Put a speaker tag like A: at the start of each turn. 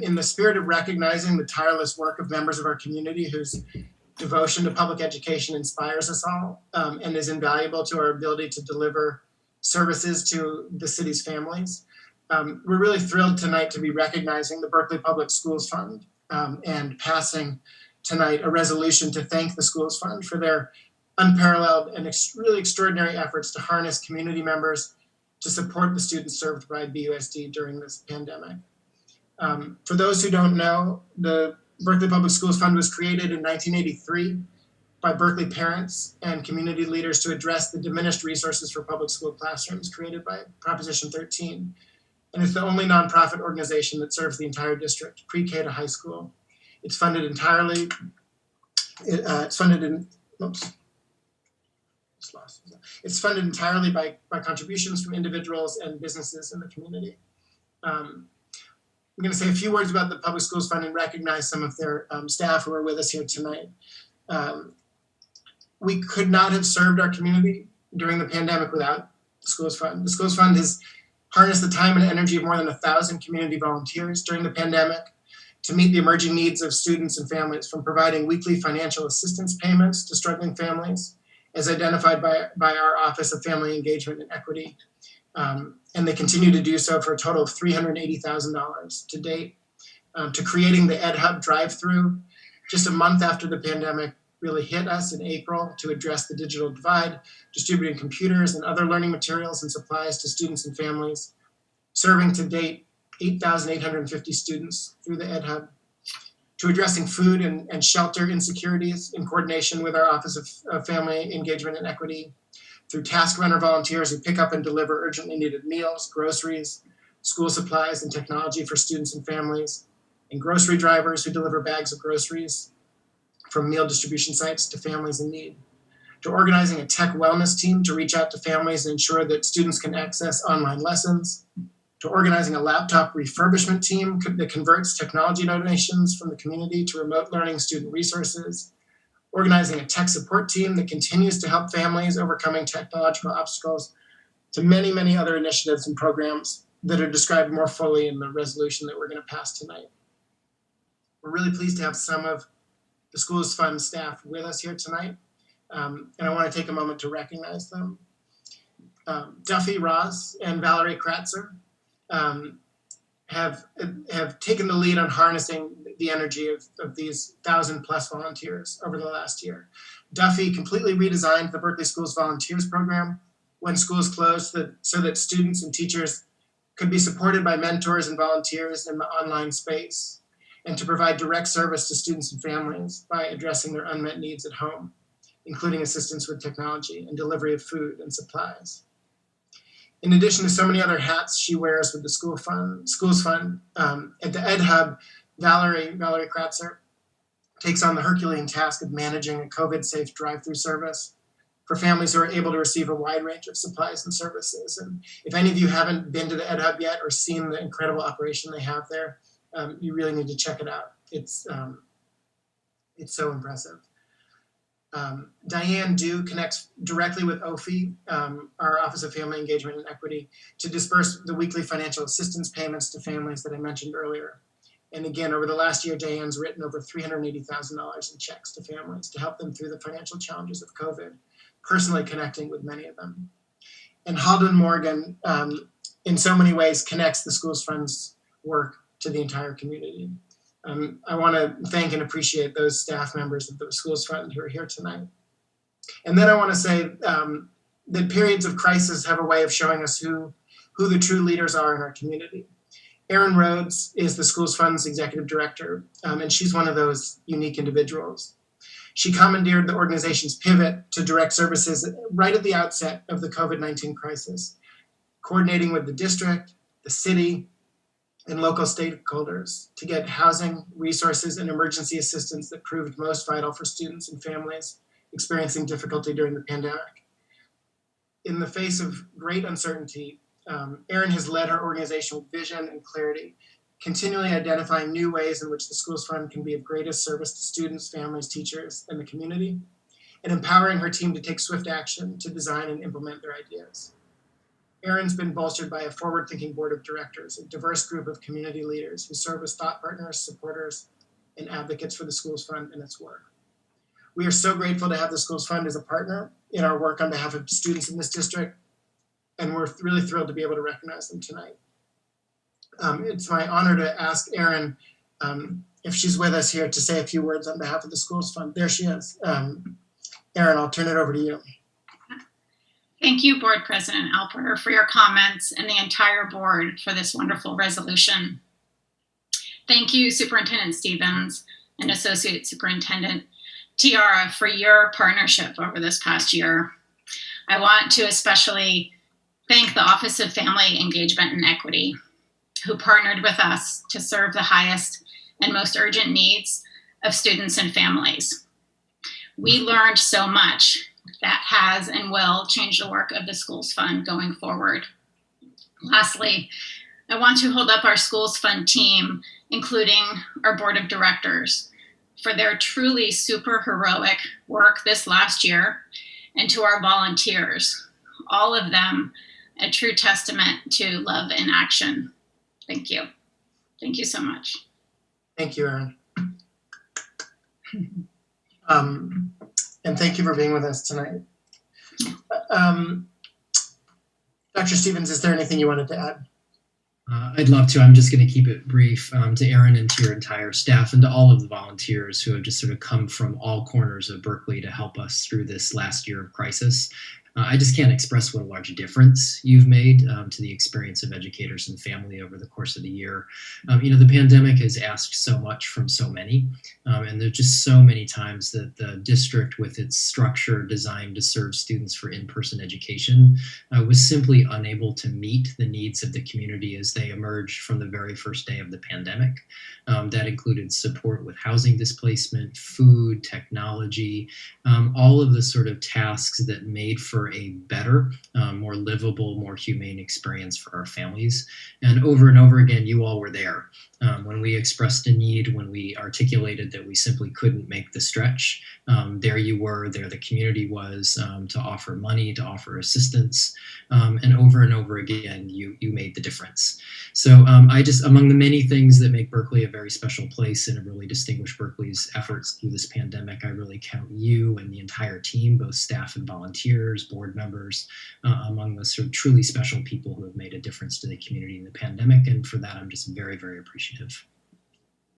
A: In the spirit of recognizing the tireless work of members of our community whose devotion to public education inspires us all and is invaluable to our ability to deliver services to the city's families, we're really thrilled tonight to be recognizing the Berkeley Public Schools Fund and passing tonight a resolution to thank the Schools Fund for their unparalleled and really extraordinary efforts to harness community members to support the students served by BUSD during this pandemic. For those who don't know, the Berkeley Public Schools Fund was created in 1983 by Berkeley parents and community leaders to address the diminished resources for public school classrooms created by Proposition 13. And it's the only nonprofit organization that serves the entire district, pre-K to high school. It's funded entirely, it's funded entirely by contributions from individuals and businesses in the community. I'm going to say a few words about the Public Schools Fund and recognize some of their staff who are with us here tonight. We could not have served our community during the pandemic without the Schools Fund. The Schools Fund has harnessed the time and energy of more than 1,000 community volunteers during the pandemic to meet the emerging needs of students and families, from providing weekly financial assistance payments to struggling families, as identified by our Office of Family Engagement and Equity. And they continue to do so for a total of $380,000 to date, to creating the EdHub drive-through just a month after the pandemic really hit us in April to address the digital divide, distributing computers and other learning materials and supplies to students and families, serving to date 8,850 students through the EdHub, to addressing food and shelter insecurities in coordination with our Office of Family Engagement and Equity, through task runner volunteers who pick up and deliver urgently needed meals, groceries, school supplies, and technology for students and families, and grocery drivers who deliver bags of groceries from meal distribution sites to families in need, to organizing a tech wellness team to reach out to families and ensure that students can access online lessons, to organizing a laptop refurbishment team that converts technology donations from the community to remote learning student resources, organizing a tech support team that continues to help families overcoming technological obstacles, to many, many other initiatives and programs that are described more fully in the resolution that we're going to pass tonight. We're really pleased to have some of the Schools Fund staff with us here tonight, and I want to take a moment to recognize them. Duffy Ross and Valerie Kratzer have taken the lead on harnessing the energy of these 1,000+ volunteers over the last year. Duffy completely redesigned the Berkeley Schools Volunteers Program when schools closed so that students and teachers could be supported by mentors and volunteers in the online space, and to provide direct service to students and families by addressing their unmet needs at home, including assistance with technology and delivery of food and supplies. In addition to so many other hats she wears with the Schools Fund, at the EdHub, Valerie Kratzer takes on the Herculean task of managing a COVID-safe drive-through service for families who are able to receive a wide range of supplies and services. And if any of you haven't been to the EdHub yet or seen the incredible operation they have there, you really need to check it out. It's so impressive. Diane Dew connects directly with OFE, our Office of Family Engagement and Equity, to disperse the weekly financial assistance payments to families that I mentioned earlier. And again, over the last year, Diane's written over $380,000 in checks to families to help them through the financial challenges of COVID, personally connecting with many of them. And Halden Morgan, in so many ways, connects the Schools Fund's work to the entire community. I want to thank and appreciate those staff members of the Schools Fund who are here tonight. And then I want to say that periods of crisis have a way of showing us who the true leaders are in our community. Erin Rhodes is the Schools Fund's executive director, and she's one of those unique individuals. She commandeered the organization's pivot to direct services right at the outset of the COVID-19 crisis, coordinating with the district, the city, and local stakeholders to get housing, resources, and emergency assistance that proved most vital for students and families experiencing difficulty during the pandemic. In the face of great uncertainty, Erin has led her organization with vision and clarity, continually identifying new ways in which the Schools Fund can be of greatest service to students, families, teachers, and the community, and empowering her team to take swift action to design and implement their ideas. Erin's been bolstered by a forward-thinking board of directors, a diverse group of community leaders who serve as thought partners, supporters, and advocates for the Schools Fund and its work. We are so grateful to have the Schools Fund as a partner in our work on behalf of students in this district, and we're really thrilled to be able to recognize them tonight. It's my honor to ask Erin if she's with us here to say a few words on behalf of the Schools Fund. There she is. Erin, I'll turn it over to you.
B: Thank you, Board President Alper, for your comments and the entire board for this wonderful resolution. Thank you, Superintendent Stevens and Associate Superintendent Tiara, for your partnership over this past year. I want to especially thank the Office of Family Engagement and Equity, who partnered with us to serve the highest and most urgent needs of students and families. We learned so much that has and will change the work of the Schools Fund going forward. Lastly, I want to hold up our Schools Fund team, including our board of directors, for their truly super heroic work this last year, and to our volunteers, all of them a true testament to love in action. Thank you. Thank you so much.
A: Thank you, Erin. And thank you for being with us tonight. Dr. Stevens, is there anything you wanted to add?
C: I'd love to. I'm just going to keep it brief. To Erin and to your entire staff and to all of the volunteers who have just sort of come from all corners of Berkeley to help us through this last year of crisis. I just can't express what a large difference you've made to the experience of educators and family over the course of the year. The pandemic has asked so much from so many, and there's just so many times that the district, with its structure designed to serve students for in-person education, was simply unable to meet the needs of the community as they emerged from the very first day of the pandemic. That included support with housing displacement, food, technology, all of the sort of tasks that made for a better, more livable, more humane experience for our families. And over again, you all were there. When we expressed a need, when we articulated that we simply couldn't make the stretch, there you were, there the community was, to offer money, to offer assistance, and over again, you made the difference. So among the many things that make Berkeley a very special place and have really distinguished Berkeley's efforts through this pandemic, I really count you and the entire team, both staff and volunteers, board members, among the sort of truly special people who have made a difference to the community in the pandemic. And for that, I'm just very, very appreciative.